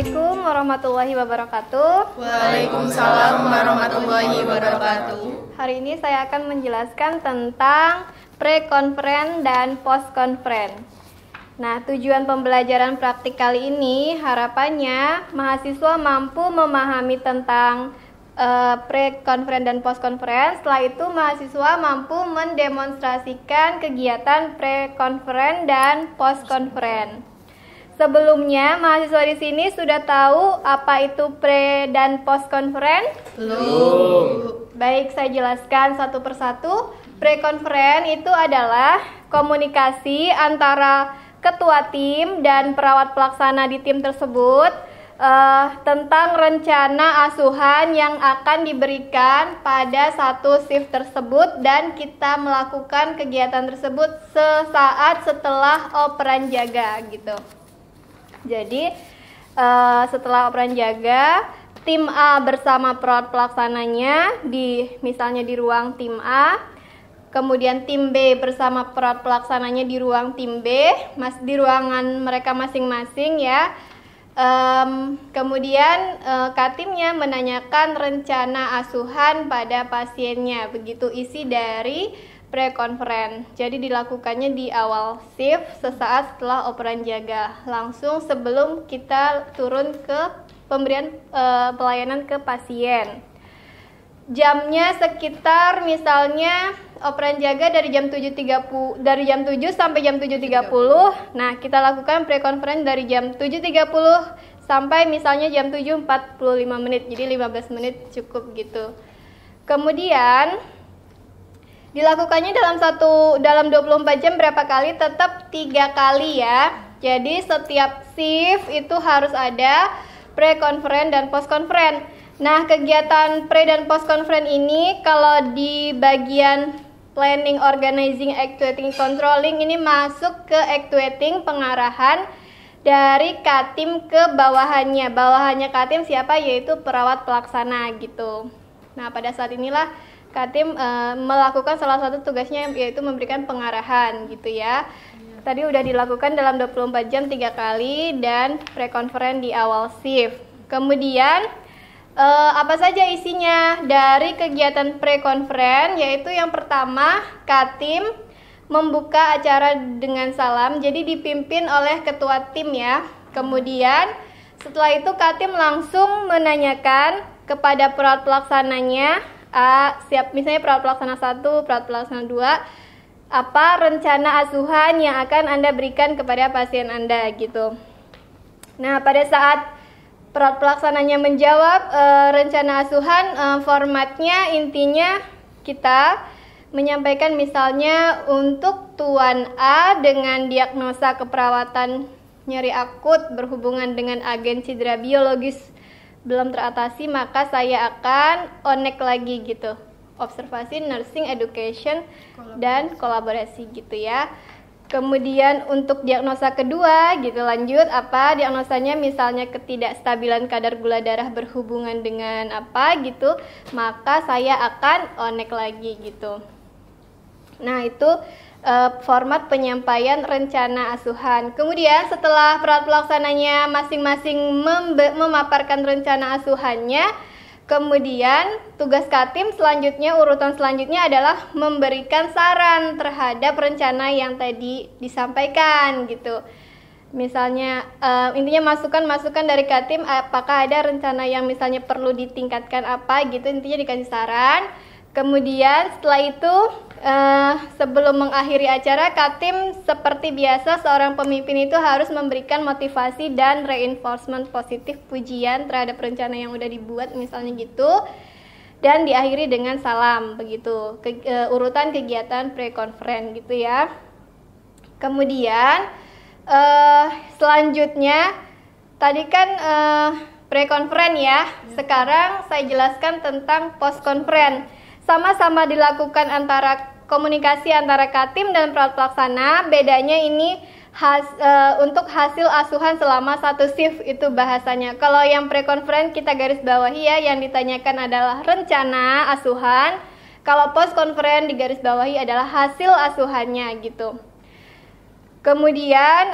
Assalamualaikum warahmatullahi wabarakatuh. Waalaikumsalam warahmatullahi wabarakatuh. Hari ini saya akan menjelaskan tentang pre-conference dan post-conference. Nah, tujuan pembelajaran praktik kali ini harapannya mahasiswa mampu memahami tentang pre-conference dan post-conference. Setelah itu mahasiswa mampu mendemonstrasikan kegiatan pre-conference dan post-conference. Sebelumnya, mahasiswa di sini sudah tahu apa itu pre dan post conference? Belum. Baik, saya jelaskan satu persatu. Pre conference itu adalah komunikasi antara ketua tim dan perawat pelaksana di tim tersebut tentang rencana asuhan yang akan diberikan pada satu shift tersebut, dan kita melakukan kegiatan tersebut sesaat setelah operan jaga gitu. Jadi setelah operan jaga, tim A bersama perawat pelaksananya misalnya di ruang tim A, kemudian tim B bersama perawat pelaksananya di ruang tim B, di ruangan mereka masing-masing ya. Kemudian Katimnya menanyakan rencana asuhan pada pasiennya. Begitu isi dari pre-conference. Jadi dilakukannya di awal shift sesaat setelah operan jaga, langsung sebelum kita turun ke pemberian pelayanan ke pasien. Jamnya sekitar misalnya operan jaga dari jam 7.30, dari jam 7 sampai jam 7.30. Nah, kita lakukan pre-conference dari jam 7.30 sampai misalnya jam 7.45 menit. Jadi 15 menit cukup gitu. Kemudian dilakukannya dalam 24 jam berapa kali? Tetap 3 kali ya. Jadi setiap shift itu harus ada pre-conference dan post-conference. Nah, kegiatan pre dan post-conference ini kalau di bagian planning, organizing, actuating, controlling ini masuk ke actuating, pengarahan dari Katim ke bawahannya. Bawahannya Katim siapa? Yaitu perawat pelaksana gitu. Nah, pada saat inilah Katim melakukan salah satu tugasnya, yaitu memberikan pengarahan gitu ya. Tadi udah dilakukan dalam 24 jam 3 kali dan pre-conference di awal shift. Kemudian apa saja isinya dari kegiatan pre-conference? Yaitu yang pertama, Katim membuka acara dengan salam, jadi dipimpin oleh ketua tim ya. Kemudian setelah itu Katim langsung menanyakan kepada perawat pelaksananya, misalnya perawat pelaksana 1, perawat pelaksana 2, apa rencana asuhan yang akan Anda berikan kepada pasien Anda gitu. Nah, pada saat perawat pelaksananya menjawab rencana asuhan, formatnya intinya kita menyampaikan misalnya untuk Tuan A dengan diagnosa keperawatan nyeri akut berhubungan dengan agen cedera biologis belum teratasi, maka saya akan onek lagi gitu. Observasi, nursing, education, dan kolaborasi gitu ya. Kemudian untuk diagnosa kedua gitu, lanjut apa diagnosanya, misalnya ketidakstabilan kadar gula darah berhubungan dengan apa gitu, maka saya akan onek lagi gitu. Nah, itu format penyampaian rencana asuhan. Kemudian setelah perawat pelaksananya masing-masing memaparkan rencana asuhannya, kemudian tugas Katim selanjutnya, urutan selanjutnya adalah memberikan saran terhadap rencana yang tadi disampaikan gitu. Misalnya intinya masukan dari Katim, apakah ada rencana yang misalnya perlu ditingkatkan apa gitu, intinya dikasih saran. Kemudian setelah itu sebelum mengakhiri acara, Katim seperti biasa seorang pemimpin itu harus memberikan motivasi dan reinforcement positif, pujian terhadap rencana yang udah dibuat misalnya gitu, dan diakhiri dengan salam begitu. Urutan kegiatan pre-conference gitu ya. Kemudian selanjutnya tadi kan pre-conference ya. Sekarang saya jelaskan tentang post-conference. Sama-sama dilakukan komunikasi antara Katim dan perawat pelaksana. Bedanya ini untuk hasil asuhan selama satu shift itu bahasanya. Kalau yang pre-conference kita garis bawahi ya, yang ditanyakan adalah rencana asuhan. Kalau post-conference di garis bawahi adalah hasil asuhannya gitu. Kemudian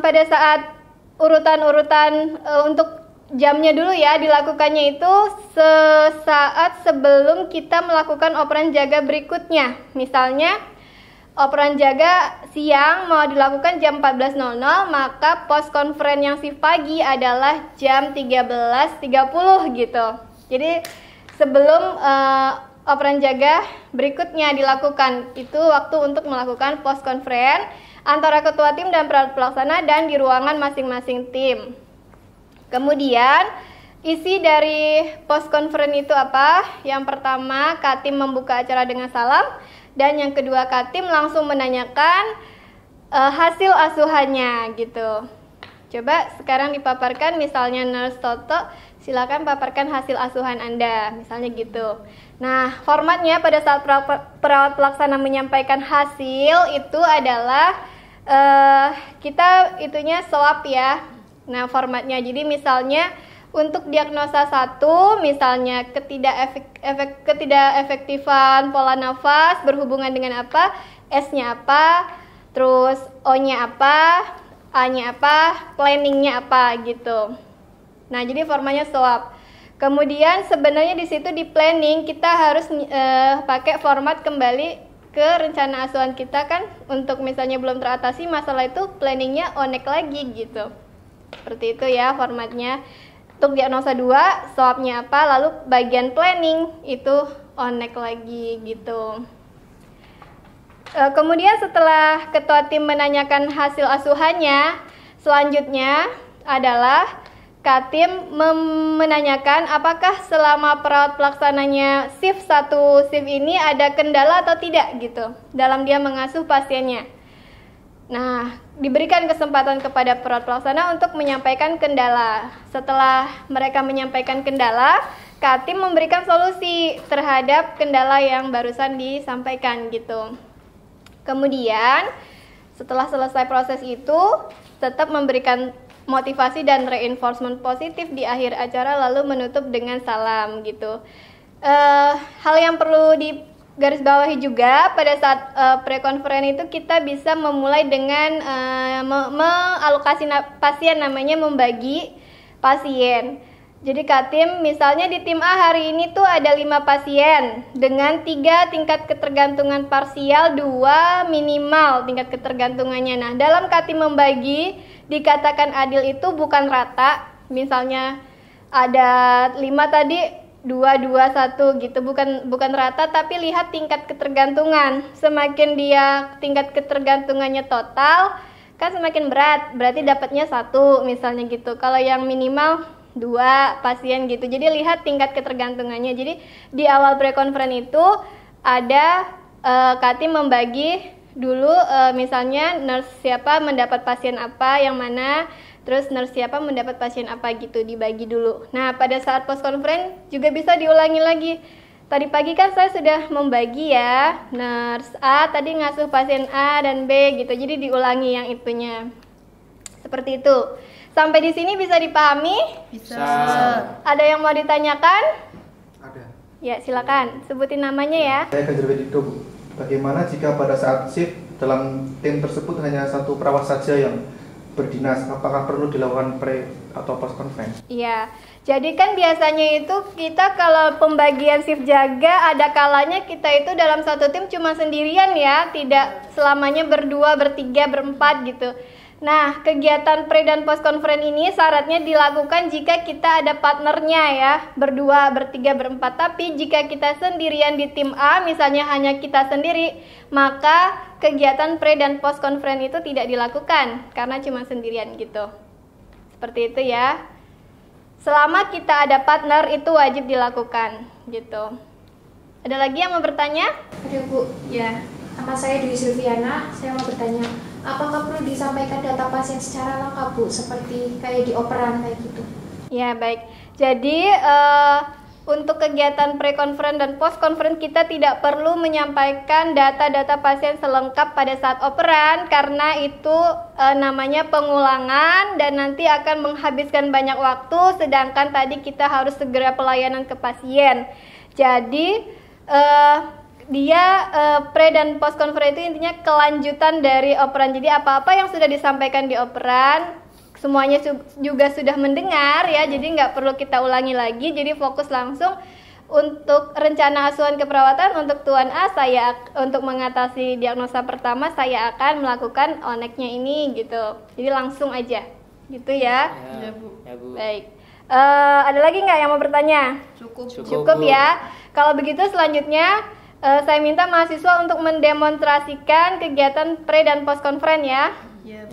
pada saat urutan-urutan untuk jamnya dulu ya, dilakukannya itu sesaat sebelum kita melakukan operan jaga berikutnya. Misalnya operan jaga siang mau dilakukan jam 14.00, maka post conference yang shift pagi adalah jam 13.30 gitu. Jadi sebelum operan jaga berikutnya dilakukan, itu waktu untuk melakukan post conference antara ketua tim dan perawat pelaksana dan di ruangan masing-masing tim. Kemudian isi dari post conference itu apa? Yang pertama, Katim membuka acara dengan salam, dan yang kedua, Katim langsung menanyakan hasil asuhannya gitu. Coba sekarang dipaparkan, misalnya Nurse Toto, silakan paparkan hasil asuhan Anda, misalnya gitu. Nah, formatnya pada saat perawat pelaksana menyampaikan hasil itu adalah kita itunya swab ya. Nah, formatnya jadi misalnya untuk diagnosa 1, misalnya ketidakefektifan pola nafas berhubungan dengan apa, S-nya apa, terus O-nya apa, A-nya apa, planningnya apa gitu. Nah, jadi formatnya swab. Kemudian sebenarnya di situ di planning kita harus pakai format kembali ke rencana asuhan kita kan, untuk misalnya belum teratasi masalah itu planningnya onek lagi gitu. Seperti itu ya formatnya. Untuk diagnosa 2, swabnya apa, lalu bagian planning itu onek lagi gitu. Kemudian setelah ketua tim menanyakan hasil asuhannya, selanjutnya adalah Katim menanyakan apakah selama perawat pelaksananya shift 1 shift ini ada kendala atau tidak gitu dalam dia mengasuh pasiennya. Nah, diberikan kesempatan kepada perawat pelaksana untuk menyampaikan kendala. Setelah mereka menyampaikan kendala, Katim memberikan solusi terhadap kendala yang barusan disampaikan gitu. Kemudian, setelah selesai proses itu, tetap memberikan motivasi dan reinforcement positif di akhir acara, lalu menutup dengan salam gitu. Hal yang perlu digaris bawahi juga pada saat pre-conference itu kita bisa memulai dengan mengalokasi pasien, namanya membagi pasien. Jadi Katim misalnya di tim A hari ini tuh ada 5 pasien dengan 3 tingkat ketergantungan parsial, 2 minimal tingkat ketergantungannya. Nah, dalam Katim membagi dikatakan adil itu bukan rata. Misalnya ada 5 tadi 2, 2, 1 gitu, bukan rata, tapi lihat tingkat ketergantungan. Semakin dia tingkat ketergantungannya total kan semakin berat, berarti dapatnya 1 misalnya gitu. Kalau yang minimal 2 pasien gitu. Jadi lihat tingkat ketergantungannya. Jadi di awal pre-conference itu ada Katim membagi dulu misalnya nurse siapa mendapat pasien apa yang mana, terus nurse siapa mendapat pasien apa gitu, dibagi dulu. Nah, pada saat post conference juga bisa diulangi lagi. Tadi pagi kan saya sudah membagi ya, nurse A tadi ngasuh pasien A dan B gitu. Jadi diulangi yang itunya. Seperti itu. Sampai di sini bisa dipahami? Bisa. Ada yang mau ditanyakan? Ada. Ya, silakan. Sebutin namanya ya. Saya Ganjar Wedito, Bu. Bagaimana jika pada saat shift dalam tim tersebut hanya 1 perawat saja yang berdinas? Apakah perlu dilakukan pre atau post conference? Iya. Jadi kan biasanya itu kita kalau pembagian shift jaga ada kalanya kita itu dalam satu tim cuma sendirian ya, tidak selamanya berdua, bertiga, berempat gitu. Nah, kegiatan pre dan post conference ini syaratnya dilakukan jika kita ada partnernya ya, berdua, bertiga, berempat. Tapi jika kita sendirian di tim A, misalnya hanya kita sendiri, maka kegiatan pre dan post conference itu tidak dilakukan karena cuma sendirian gitu. Seperti itu ya. Selama kita ada partner itu wajib dilakukan gitu. Ada lagi yang mau bertanya? Ada Bu, ya. Nama saya Dwi Silviana, saya mau bertanya, apakah perlu disampaikan data pasien secara lengkap Bu, seperti kayak di operan kayak gitu? Ya, baik. Jadi untuk kegiatan pre-conference dan post-conference kita tidak perlu menyampaikan data-data pasien selengkap pada saat operan karena itu namanya pengulangan dan nanti akan menghabiskan banyak waktu, sedangkan tadi kita harus segera pelayanan ke pasien. Jadi dia pre dan post conference itu intinya kelanjutan dari operan. Jadi apa-apa yang sudah disampaikan di operan semuanya juga sudah mendengar ya, jadi nggak perlu kita ulangi lagi. Jadi fokus langsung untuk rencana asuhan keperawatan untuk Tuan A. Untuk mengatasi diagnosa pertama saya akan melakukan oneknya ini gitu. Jadi langsung aja gitu ya. Ya, Bu. Baik. Ada lagi nggak yang mau bertanya? Cukup Bu. ya. Kalau begitu selanjutnya saya minta mahasiswa untuk mendemonstrasikan kegiatan pre dan post konferen ya. Ya.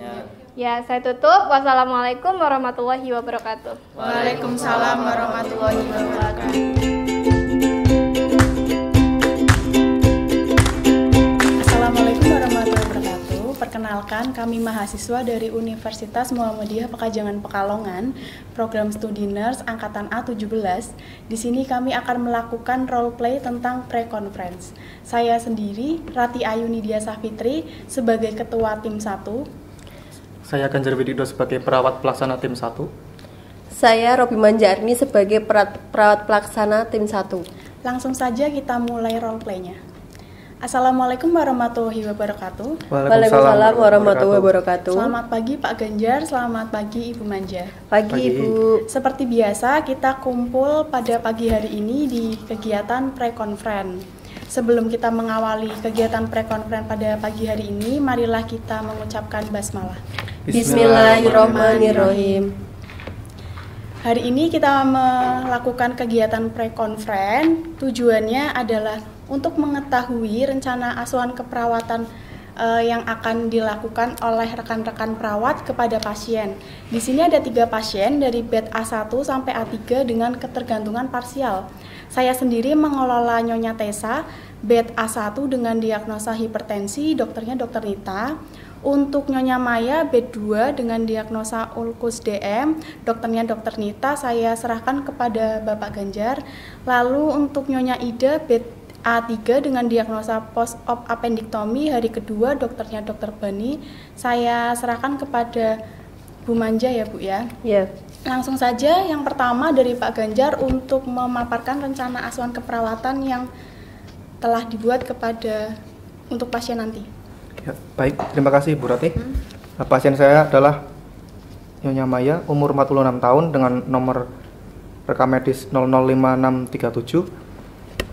Ya, saya tutup. Wassalamualaikum warahmatullahi wabarakatuh. Waalaikumsalam warahmatullahi wabarakatuh. Assalamualaikum warahmatullahi wabarakatuh. Perkenalkan, kami mahasiswa dari Universitas Muhammadiyah Pekajangan Pekalongan, program Studi Nurse Angkatan A17. Di sini kami akan melakukan role play tentang pre-conference. Saya sendiri, Rati Ayu Nidia Safitri, sebagai Ketua Tim 1. Saya Ganjar Widido sebagai perawat pelaksana tim 1. Saya Robi Manjarni sebagai perawat pelaksana tim 1. Langsung saja kita mulai role play-nya. Assalamualaikum warahmatullahi wabarakatuh. Waalaikumsalam warahmatullahi wabarakatuh. Selamat pagi Pak Ganjar, selamat pagi Ibu Manja. Pagi Ibu. Seperti biasa kita kumpul pada pagi hari ini di kegiatan pre-conference. Sebelum kita mengawali kegiatan pre-conference pada pagi hari ini, marilah kita mengucapkan basmalah. Bismillahirrahmanirrahim. Hari ini kita melakukan kegiatan pre-conference. Tujuannya adalah untuk mengetahui rencana asuhan keperawatan yang akan dilakukan oleh rekan-rekan perawat kepada pasien. Di sini ada 3 pasien dari bed A1 sampai A3 dengan ketergantungan parsial. Saya sendiri mengelola Nyonya Tessa, bed A1 dengan diagnosa hipertensi, dokternya Dr. Nita. Untuk Nyonya Maya, bed 2 dengan diagnosa ulkus DM, dokternya Dr. Nita, saya serahkan kepada Bapak Ganjar. Lalu untuk Nyonya Ida, bed A3 dengan diagnosa post-op appendiktomi hari kedua, dokternya Dr. Bani, saya serahkan kepada Bu Manja ya Bu ya. Ya. Langsung saja yang pertama dari Pak Ganjar untuk memaparkan rencana asuhan keperawatan yang telah dibuat untuk pasien nanti. Ya, baik, terima kasih Bu Rati. Pasien saya adalah Nyonya Maya, umur 46 tahun dengan nomor rekam medis 005637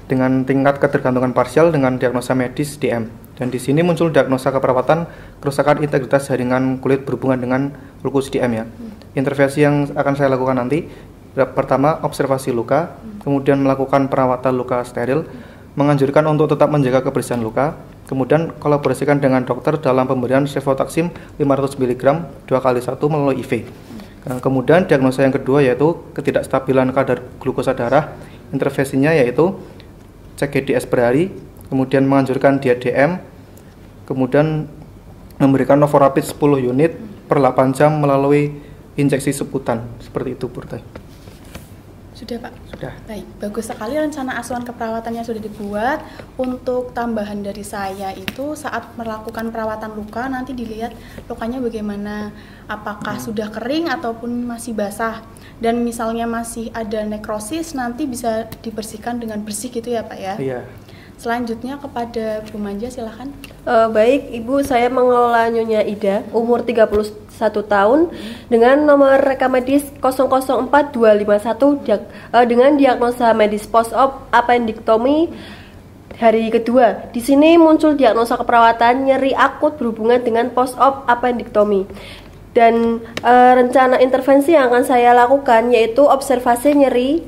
dengan tingkat ketergantungan parsial dengan diagnosa medis DM. Dan di sini muncul diagnosa keperawatan kerusakan integritas jaringan kulit berhubungan dengan ulkus DM ya. Intervensi yang akan saya lakukan nanti pertama observasi luka, kemudian melakukan perawatan luka steril, menganjurkan untuk tetap menjaga kebersihan luka, kemudian kolaborasikan dengan dokter dalam pemberian cefotaxim 500 mg 2x1 melalui IV. Kemudian diagnosa yang kedua yaitu ketidakstabilan kadar glukosa darah. Intervensinya yaitu cek GDS per hari, kemudian menganjurkan diet DM, kemudian memberikan Novorapid 10 unit per 8 jam melalui injeksi subkutan. Seperti itu, Burtai. Sudah Pak? Sudah. Baik, bagus sekali rencana asuhan keperawatannya sudah dibuat. Untuk tambahan dari saya itu saat melakukan perawatan luka nanti dilihat lukanya bagaimana, apakah sudah kering ataupun masih basah. Dan misalnya masih ada nekrosis nanti bisa dibersihkan dengan bersih gitu ya Pak ya? Iya. Selanjutnya kepada Bu Manja silahkan. Baik Ibu, saya mengelola Nyonya Ida, umur 31 tahun dengan nomor rekam medis 004251 dengan diagnosa medis post-op appendiktomi hari kedua. Di sini muncul diagnosa keperawatan nyeri akut berhubungan dengan post-op appendiktomi. Dan rencana intervensi yang akan saya lakukan yaitu observasi nyeri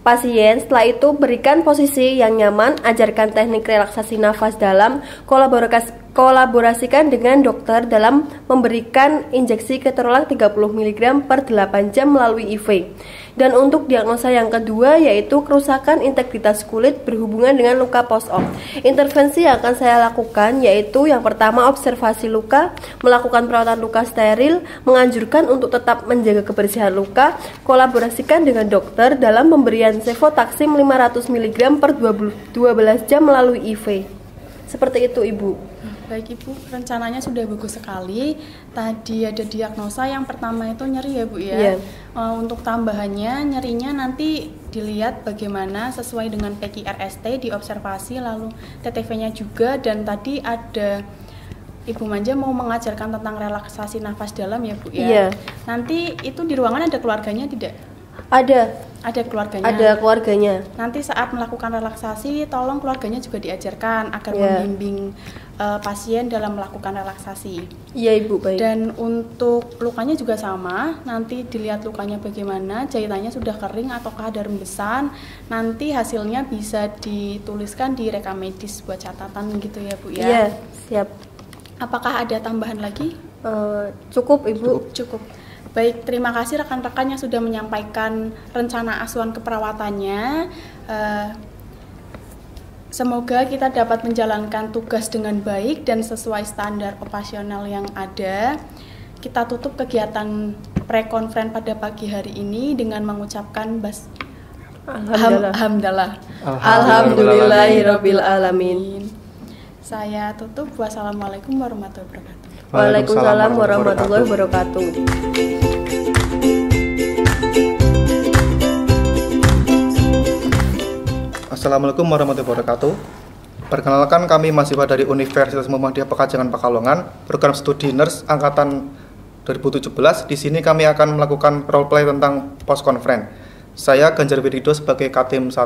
pasien. Setelah itu berikan posisi yang nyaman, ajarkan teknik relaksasi nafas dalam, kolaborasikan dengan dokter dalam memberikan injeksi keterolak 30 mg per 8 jam melalui IV. Dan untuk diagnosa yang kedua yaitu kerusakan integritas kulit berhubungan dengan luka post-op. Intervensi yang akan saya lakukan yaitu yang pertama observasi luka, melakukan perawatan luka steril, menganjurkan untuk tetap menjaga kebersihan luka, kolaborasikan dengan dokter dalam pemberian cefotaxim 500 mg per 12 jam melalui IV. Seperti itu Ibu. Baik Ibu, rencananya sudah bagus sekali. Tadi ada diagnosa yang pertama itu nyeri ya Bu ya. Yeah. Untuk tambahannya nyerinya nanti dilihat bagaimana sesuai dengan PQRST diobservasi, lalu TTV-nya juga. Dan tadi ada Ibu Manja mau mengajarkan tentang relaksasi nafas dalam ya Bu ya. Iya. Nanti itu di ruangan ada keluarganya tidak? Ada keluarganya. Ada keluarganya. Nanti saat melakukan relaksasi, tolong keluarganya juga diajarkan agar Iya. membimbing pasien dalam melakukan relaksasi. Iya Ibu, baik. Dan untuk lukanya juga sama, nanti dilihat lukanya bagaimana, jahitannya sudah kering ataukah ada rembesan. Nanti hasilnya bisa dituliskan di rekam medis buat catatan gitu ya Bu ya. Iya, siap. Apakah ada tambahan lagi? Cukup Ibu. Cukup. Baik, terima kasih rekan-rekan yang sudah menyampaikan rencana asuhan keperawatannya. Semoga kita dapat menjalankan tugas dengan baik dan sesuai standar operasional yang ada. Kita tutup kegiatan pre-conference pada pagi hari ini dengan mengucapkan Alhamdulillah. Alhamdulillahirabbil alamin. Saya tutup. Wassalamualaikum warahmatullahi wabarakatuh. Waalaikumsalam warahmatullahi wabarakatuh. Assalamualaikum warahmatullahi wabarakatuh. Perkenalkan, kami mahasiswa dari Universitas Muhammadiyah Pekajangan Pekalongan, program studi nurse angkatan 2017. Di sini kami akan melakukan role play tentang post conference. Saya Ganjar Wirido sebagai Katim 1.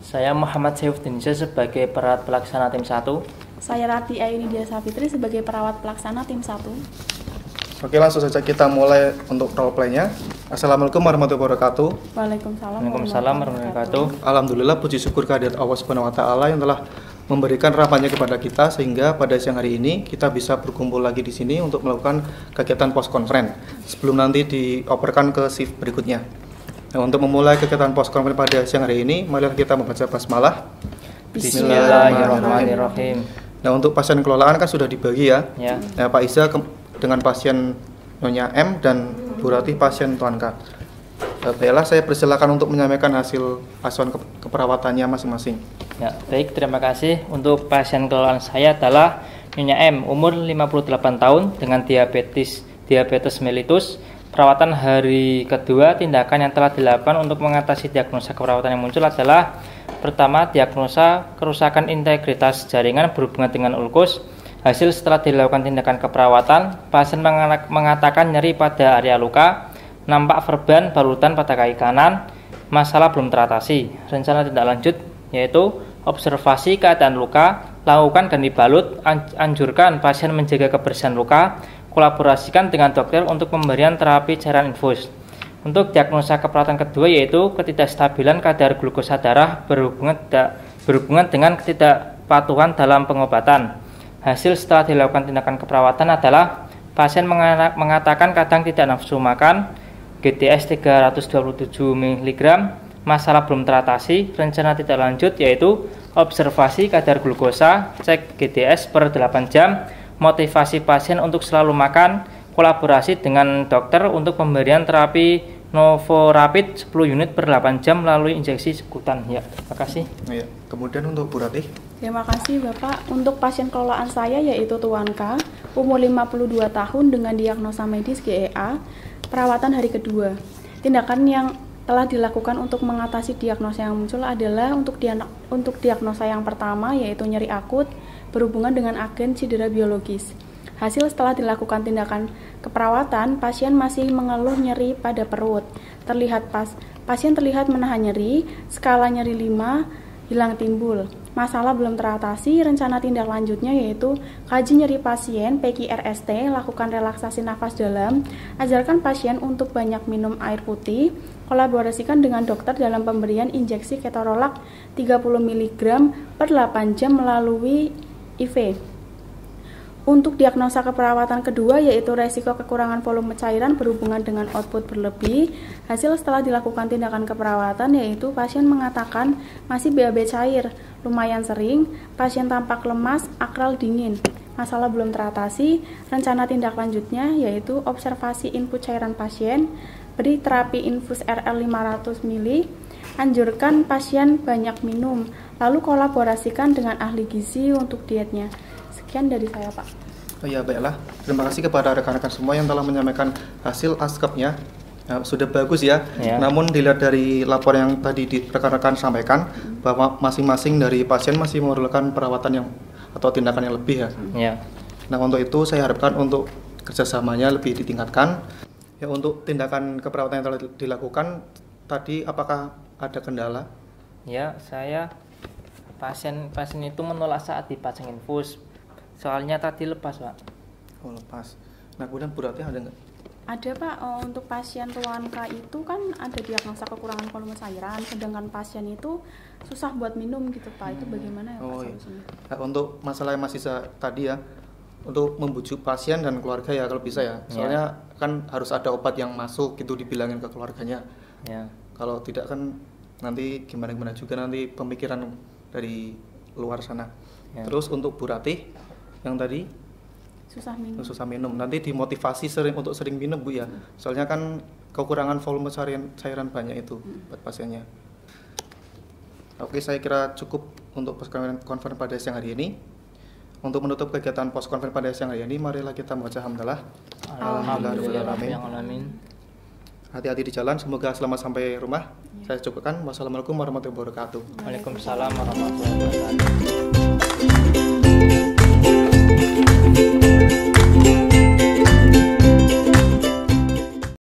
Saya Muhammad Saifuddin sebagai perawat pelaksana tim 1. Saya Rati Aini Dia Safitri sebagai perawat pelaksana tim 1. Oke, langsung saja kita mulai untuk role play-nya. Assalamualaikum warahmatullahi wabarakatuh. Waalaikumsalam warahmatullahi wabarakatuh. Alhamdulillah, puji syukur kehadirat Allah Subhanahu wa taala yang telah memberikan rahmatnya kepada kita sehingga pada siang hari ini kita bisa berkumpul lagi di sini untuk melakukan kegiatan post conference sebelum nanti dioperkan ke shift berikutnya. Nah, untuk memulai kegiatan post conference pada siang hari ini, mari kita membaca basmalah. Bismillahirrahmanirrahim. Nah, untuk pasien kelolaan kan sudah dibagi ya. Ya. Nah, Pak Iza dengan pasien Nyonya M dan Bu Rati pasien Tuan K. Baiklah, saya persilakan untuk menyampaikan hasil asuhan keperawatannya masing-masing. Ya, baik, terima kasih. Untuk pasien kelolaan saya adalah Nyonya M, umur 58 tahun dengan diabetes mellitus. Perawatan hari kedua, tindakan yang telah dilakukan untuk mengatasi diagnosa keperawatan yang muncul adalah: pertama, diagnosa kerusakan integritas jaringan berhubungan dengan ulkus. Hasil setelah dilakukan tindakan keperawatan, pasien mengatakan nyeri pada area luka, nampak verban balutan pada kaki kanan, masalah belum teratasi. Rencana tindak lanjut yaitu observasi keadaan luka, lakukan ganti balut, anjurkan pasien menjaga kebersihan luka, kolaborasikan dengan dokter untuk pemberian terapi cairan infus. Untuk diagnosa keperawatan kedua yaitu ketidakstabilan kadar glukosa darah berhubungan dengan ketidakpatuhan dalam pengobatan. Hasil setelah dilakukan tindakan keperawatan adalah pasien mengatakan kadang tidak nafsu makan, GTS 327 mg, masalah belum teratasi. Rencana tindak lanjut yaitu observasi kadar glukosa, cek GTS per 8 jam, motivasi pasien untuk selalu makan, kolaborasi dengan dokter untuk pemberian terapi Novorapid 10 unit per 8 jam melalui injeksi subkutan. Ya, terima kasih. Ya. Kemudian untuk Bu Rati. Terima kasih Bapak. Untuk pasien kelolaan saya yaitu Tuan K, umur 52 tahun dengan diagnosa medis GEA, perawatan hari kedua. Tindakan yang telah dilakukan untuk mengatasi diagnosa yang muncul adalah untuk diagnosa yang pertama yaitu nyeri akut berhubungan dengan agen cedera biologis. Hasil setelah dilakukan tindakan keperawatan, pasien masih mengeluh nyeri pada perut. Pasien terlihat menahan nyeri, skala nyeri 5 hilang timbul. Masalah belum teratasi. Rencana tindak lanjutnya yaitu kaji nyeri pasien, PQRST, lakukan relaksasi nafas dalam, ajarkan pasien untuk banyak minum air putih, kolaborasikan dengan dokter dalam pemberian injeksi ketorolac 30 mg per 8 jam melalui IV. Untuk diagnosa keperawatan kedua yaitu resiko kekurangan volume cairan berhubungan dengan output berlebih. Hasil setelah dilakukan tindakan keperawatan yaitu pasien mengatakan masih BAB cair, lumayan sering, pasien tampak lemas, akral dingin. Masalah belum teratasi. Rencana tindak lanjutnya yaitu observasi input cairan pasien, beri terapi infus RL 500 ml, anjurkan pasien banyak minum, lalu kolaborasikan dengan ahli gizi untuk dietnya. Sekian dari saya, Pak. Oh ya, baiklah. Terima kasih kepada rekan-rekan semua yang telah menyampaikan hasil ASKEP-nya. Nah, sudah bagus ya. Namun dilihat dari lapor yang tadi rekan-rekan sampaikan bahwa masing-masing dari pasien masih memerlukan perawatan yang atau tindakan yang lebih ya. Nah, untuk itu saya harapkan untuk kerjasamanya lebih ditingkatkan. Ya, untuk tindakan keperawatan yang telah dilakukan tadi, apakah ada kendala? Ya, pasien itu menolak saat dipasang infus. Soalnya tadi lepas, Pak. Oh, lepas. Nah, kemudian Bu Ratih ada nggak? Ada Pak, untuk pasien ruangan K itu kan ada diagnosa kekurangan volume cairan, sedangkan pasien itu susah buat minum gitu Pak. Itu bagaimana ya Pak Oh, iya. solusinya? Nah, untuk masalah yang masih tadi ya, untuk membujuk pasien dan keluarga ya kalau bisa ya. Soalnya kan harus ada obat yang masuk gitu, dibilangin ke keluarganya. Ya. Kalau tidak kan nanti gimana juga nanti pemikiran dari luar sana. Ya. Terus untuk Bu Ratih yang tadi susah minum, nanti dimotivasi untuk sering minum Bu ya. Soalnya kan kekurangan volume cairan banyak itu buat pasiennya. Oke, saya kira cukup untuk post conference pada siang hari ini. Untuk menutup kegiatan post conference pada siang hari ini, marilah kita membaca hamdalah. Alhamdulillahirobbilalamin. Hati-hati di jalan, semoga selamat sampai rumah. Saya cukupkan. Wassalamualaikum warahmatullahi wabarakatuh. Waalaikumsalam warahmatullahi wabarakatuh.